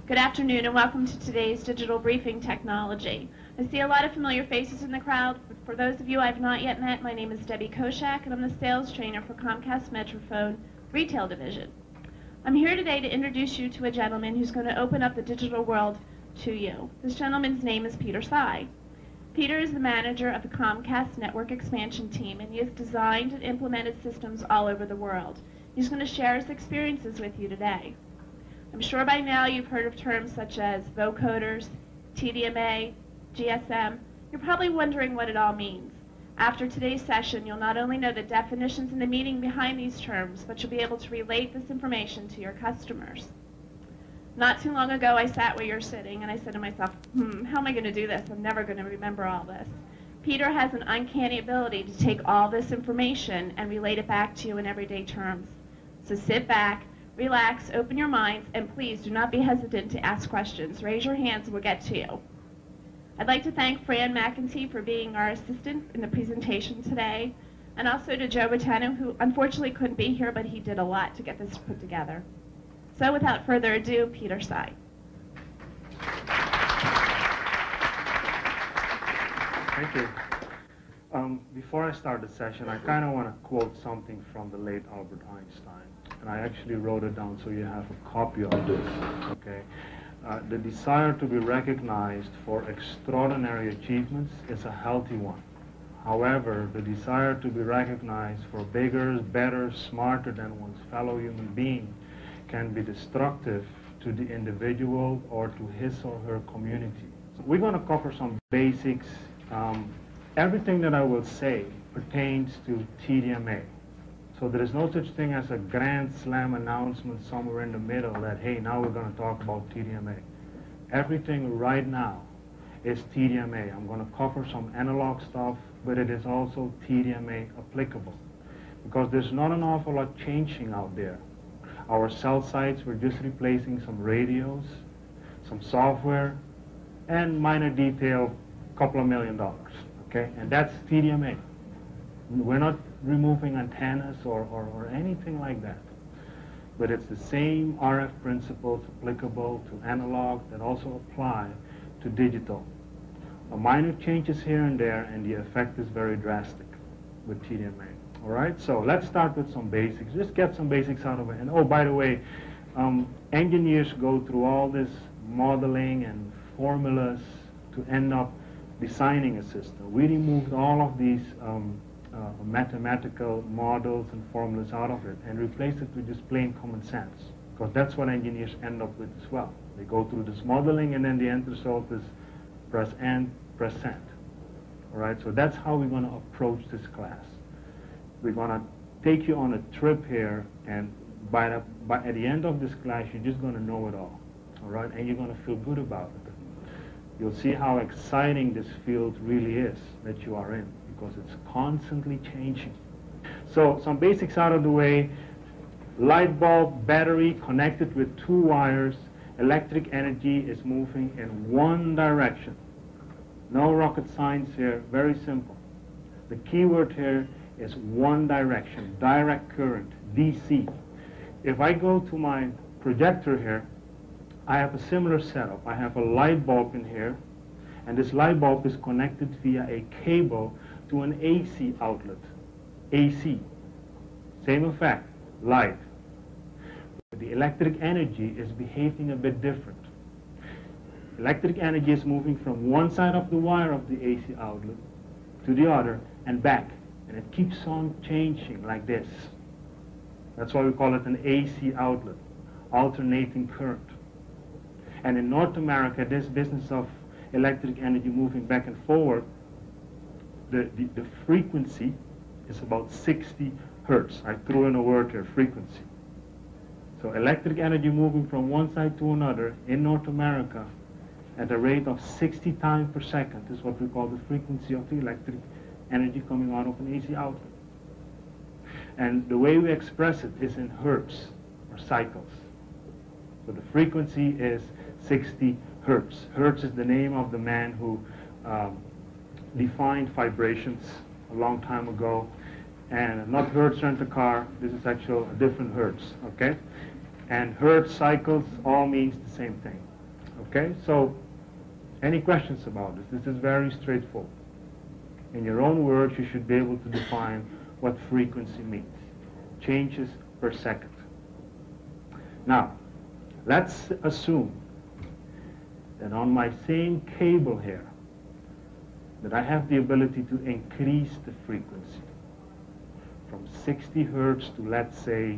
Good afternoon and welcome to today's digital briefing technology. I see a lot of familiar faces in the crowd. For those of you I have not yet met, my name is Debbie Koshak and I'm the sales trainer for Comcast Metrophone Retail Division. I'm here today to introduce you to a gentleman who's going to open up the digital world to you. This gentleman's name is Peter Tsai. Peter is the manager of the Comcast Network Expansion Team, and he has designed and implemented systems all over the world. He's going to share his experiences with you today. I'm sure by now you've heard of terms such as vocoders, TDMA, GSM. You're probably wondering what it all means. After today's session, you'll not only know the definitions and the meaning behind these terms, but you'll be able to relate this information to your customers. Not too long ago, I sat where you're sitting, and I said to myself, how am I going to do this? I'm never going to remember all this. Peter has an uncanny ability to take all this information and relate it back to you in everyday terms. So sit back, relax, open your minds, and please do not be hesitant to ask questions. Raise your hands and we'll get to you. I'd like to thank Fran McEntee for being our assistant in the presentation today, and also to Joe Bottano, who unfortunately couldn't be here, but he did a lot to get this put together. So without further ado, Peter Tsai. Thank you. Before I start the session, I kind of want to quote something from the late Albert Einstein. And I actually wrote it down so you have a copy of this, okay? The desire to be recognized for extraordinary achievements is a healthy one. However, the desire to be recognized for bigger, better, smarter than one's fellow human being can be destructive to the individual or to his or her community. So we're going to cover some basics. Everything that I will say pertains to TDMA. So there is no such thing as a grand slam announcement somewhere in the middle that, hey, now we're going to talk about TDMA. Everything right now is TDMA. I'm going to cover some analog stuff, but it is also TDMA applicable. Because there's not an awful lot changing out there. Our cell sites, we're just replacing some radios, some software, and minor detail, $2 million, okay? And that's TDMA. We're not removing antennas or anything like that. But it's the same RF principles applicable to analog that also apply to digital. Minor changes here and there, and the effect is very drastic with TDMA. All right, so let's start with some basics. Just get some basics out of it. And oh, by the way, engineers go through all this modeling and formulas to end up designing a system. We removed all of these mathematical models and formulas out of it and replaced it with just plain common sense, because that's what engineers end up with as well. They go through this modeling and then the end result is press and press send. All right, so that's how we're going to approach this class. We're going to take you on a trip here, and at the end of this class, you're just going to know it all right, and you're going to feel good about it. You'll see how exciting this field really is that you are in, because it's constantly changing. So some basics out of the way. Light bulb, battery connected with two wires. Electric energy is moving in one direction. No rocket science here, very simple. The key word here is one direction, direct current, DC. If I go to my projector here, I have a similar setup. I have a light bulb in here, and this light bulb is connected via a cable to an AC outlet. AC, same effect, light. But the electric energy is behaving a bit different. Electric energy is moving from one side of the wire of the AC outlet to the other and back. And it keeps on changing like this. That's why we call it an AC outlet, alternating current. And in North America, this business of electric energy moving back and forward, the frequency is about 60 hertz. I threw in a word here, frequency. So electric energy moving from one side to another in North America at a rate of 60 times per second is what we call the frequency of the electric energy coming out of an AC outlet. And the way we express it is in hertz, or cycles. So the frequency is 60 hertz. Hertz is the name of the man who defined vibrations a long time ago. And not Hertz rent a car, this is actually a different Hertz, okay? And Hertz cycles all means the same thing. Okay, so any questions about this? This is very straightforward. In your own words, you should be able to define what frequency means. Changes per second. Now, let's assume that on my same cable here, that I have the ability to increase the frequency from 60 hertz to, let's say,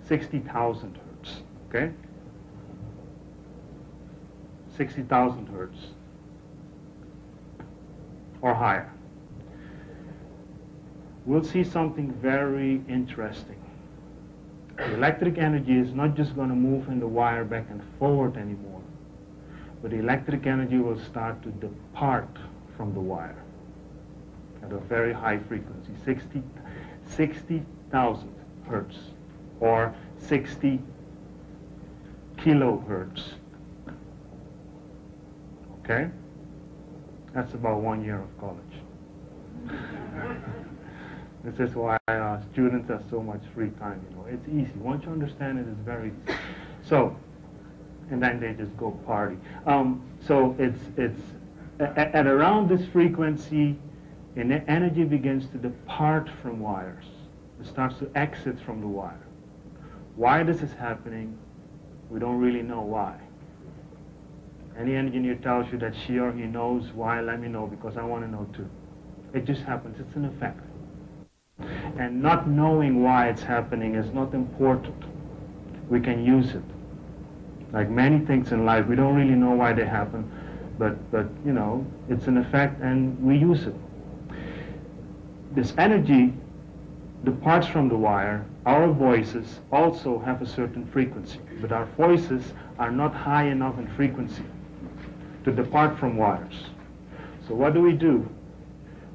60,000 hertz, okay? 60,000 hertz or higher. We'll see something very interesting. The electric energy is not just going to move in the wire back and forward anymore, but the electric energy will start to depart from the wire at a very high frequency, 60,000 hertz or 60 kilohertz. Okay? That's about 1 year of college. This is why students have so much free time. You know, it's easy. Once you understand it, it's very easy. So, and then they just go party. So it's at around this frequency, and the energy begins to depart from wires. It starts to exit from the wire. Why this is happening, we don't really know why. Any engineer tells you that she or he knows why, let me know, because I want to know too. It just happens. It's an effect. And not knowing why it's happening is not important. We can use it. Like many things in life, we don't really know why they happen, but you know, it's an effect and we use it. This energy departs from the wire. Our voices also have a certain frequency, but our voices are not high enough in frequency to depart from wires. So what do?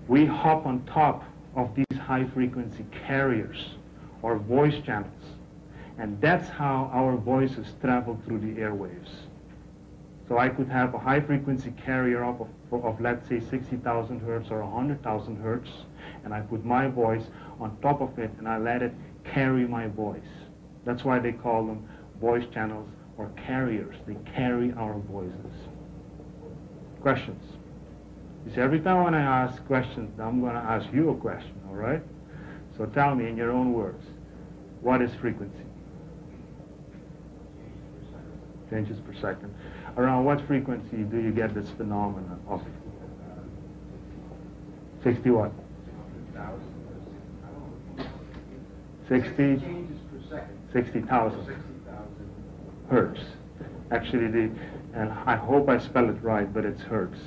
We hop on top of these high frequency carriers or voice channels, and that's how our voices travel through the airwaves. So I could have a high frequency carrier of let's say 60,000 hertz or 100,000 hertz, and I put my voice on top of it and I let it carry my voice. That's why they call them voice channels or carriers. They carry our voices. Questions? You see, every time when I ask questions, I'm going to ask you a question, all right? So tell me in your own words, what is frequency? Changes per second. Around what frequency do you get this phenomenon of 60 what? 60? 60,000 hertz. Actually, and I hope I spell it right, but it's hertz.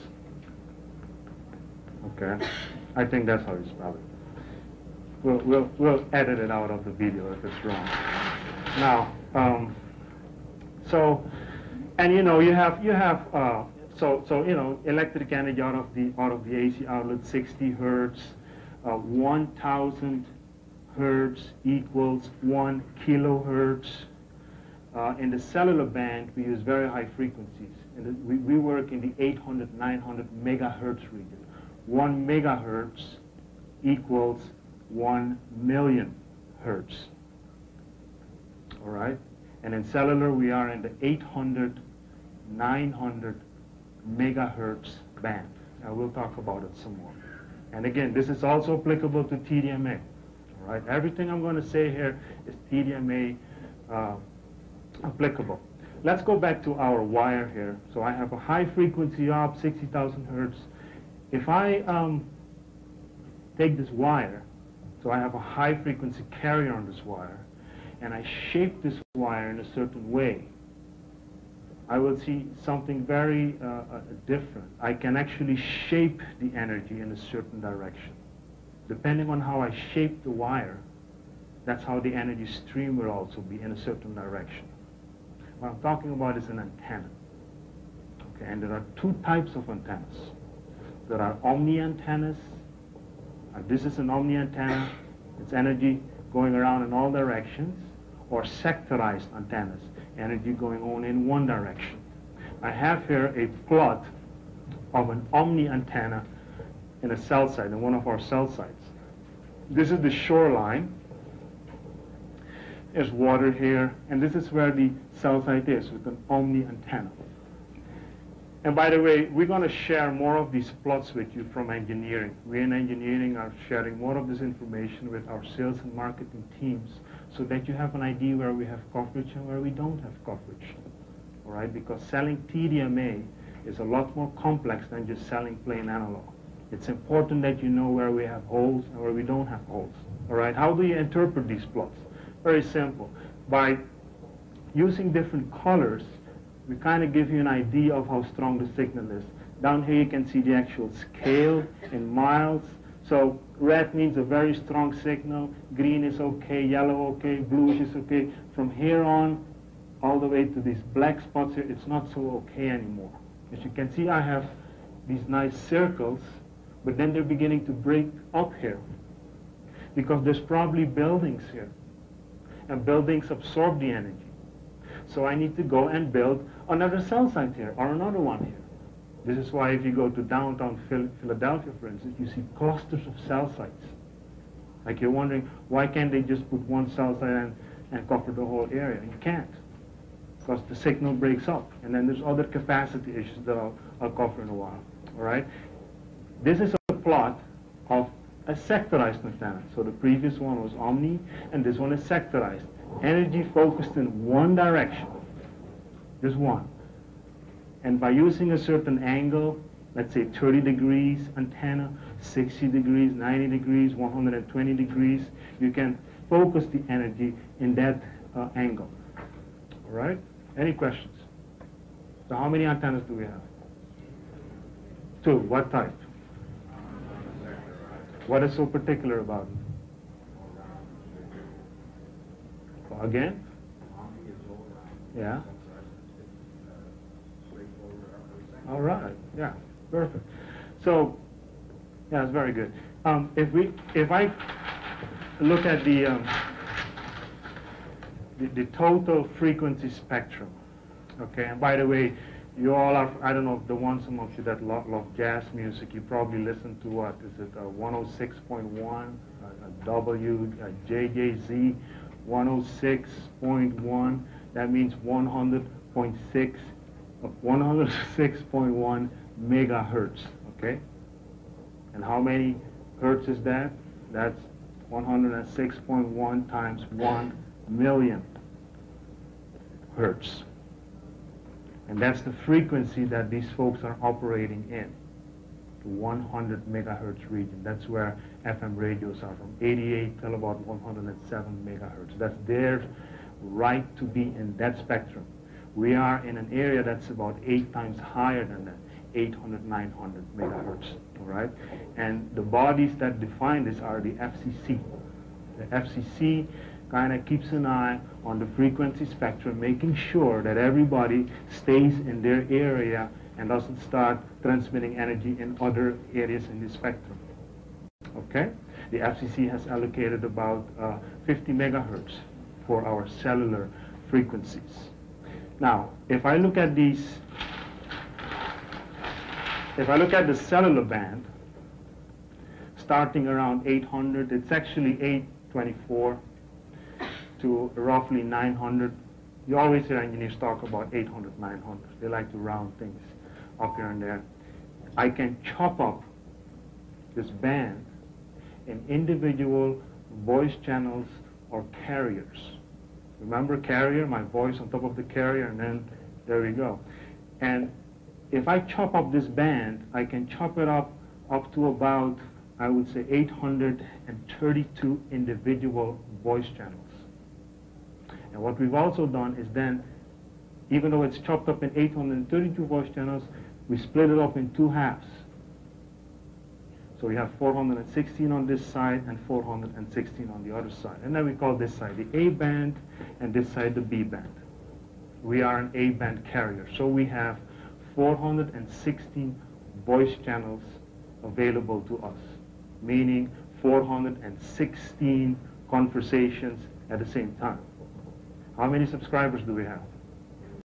Okay, I think that's how you spell it. We'll edit it out of the video if it's wrong. Now, so, and you know, you have so you know, electric energy out of the AC outlet, 60 hertz, 1,000 hertz equals 1 kilohertz. In the cellular band, we use very high frequencies. And we work in the 800, 900 megahertz region. 1 megahertz equals 1 million hertz. All right? And in cellular, we are in the 800, 900 megahertz band. We'll talk about it some more. And again, this is also applicable to TDMA. All right? Everything I'm going to say here is TDMA applicable. Let's go back to our wire here. So I have a high frequency of 60,000 hertz. If I take this wire, so I have a high frequency carrier on this wire, and I shape this wire in a certain way, I will see something very different. I can actually shape the energy in a certain direction. Depending on how I shape the wire, that's how the energy stream will also be in a certain direction. What I'm talking about is an antenna. Okay, and there are two types of antennas. There are omni antennas. This is an omni antenna. It's energy going around in all directions. Or sectorized antennas, energy going on in one direction. I have here a plot of an omni antenna in a cell site, in one of our cell sites. This is the shoreline. There's water here, and this is where the cell site is with an Omni antenna. And by the way, we're going to share more of these plots with you from engineering. We in engineering are sharing more of this information with our sales and marketing teams so that you have an idea where we have coverage and where we don't have coverage. All right? Because selling TDMA is a lot more complex than just selling plain analog. It's important that you know where we have holes and where we don't have holes. All right? How do you interpret these plots? Very simple. By using different colors, we kind of give you an idea of how strong the signal is. Down here you can see the actual scale in miles. So red means a very strong signal, green is okay, yellow okay, bluish is okay. From here on, all the way to these black spots here, it's not so okay anymore. As you can see, I have these nice circles, but then they're beginning to break up here because there's probably buildings here, and buildings absorb the energy. So I need to go and build another cell site here or another one here. This is why if you go to downtown Philadelphia, for instance, you see clusters of cell sites. Like you're wondering, why can't they just put one cell site and cover the whole area? You can't, because the signal breaks up. And then there's other capacity issues that I'll cover in a while. All right? This is a plot of a sectorized antenna. So the previous one was Omni, and this one is sectorized. Energy focused in one direction, just one. And by using a certain angle, let's say 30 degrees antenna, 60 degrees, 90 degrees, 120 degrees, you can focus the energy in that angle. All right? Any questions? So how many antennas do we have? 2. What type? What is so particular about it? Again? Yeah. All right. Yeah. Perfect. So, yeah, it's very good. If I look at the total frequency spectrum, okay. And by the way, you all are, I don't know, the ones among you that love jazz music, you probably listen to what is it? 106.1, W, JJZ. 106.1, that means 106.1 megahertz, okay? And how many hertz is that? That's 106.1 times 1 million hertz. And that's the frequency that these folks are operating in, the 100 megahertz region. That's where FM radios are from, 88 till about 107 megahertz. That's their right to be in that spectrum. We are in an area that's about 8 times higher than that, 800, 900 megahertz, all right? And the bodies that define this are the FCC. The FCC kind of keeps an eye on the frequency spectrum, making sure that everybody stays in their area and doesn't start transmitting energy in other areas in the spectrum. Okay? The FCC has allocated about 50 megahertz for our cellular frequencies. Now, if I look at the cellular band, starting around 800, it's actually 824 to roughly 900. You always hear engineers talk about 800, 900. They like to round things up here and there. I can chop up this band in individual voice channels or carriers. Remember carrier, my voice on top of the carrier, and then there we go. And if I chop up this band, I can chop it up to about, I would say, 832 individual voice channels. And what we've also done is then, even though it's chopped up in 832 voice channels, we split it up in 2 halves. So we have 416 on this side and 416 on the other side. And then we call this side the A band and this side the B band. We are an A band carrier. So we have 416 voice channels available to us, meaning 416 conversations at the same time. How many subscribers do we have?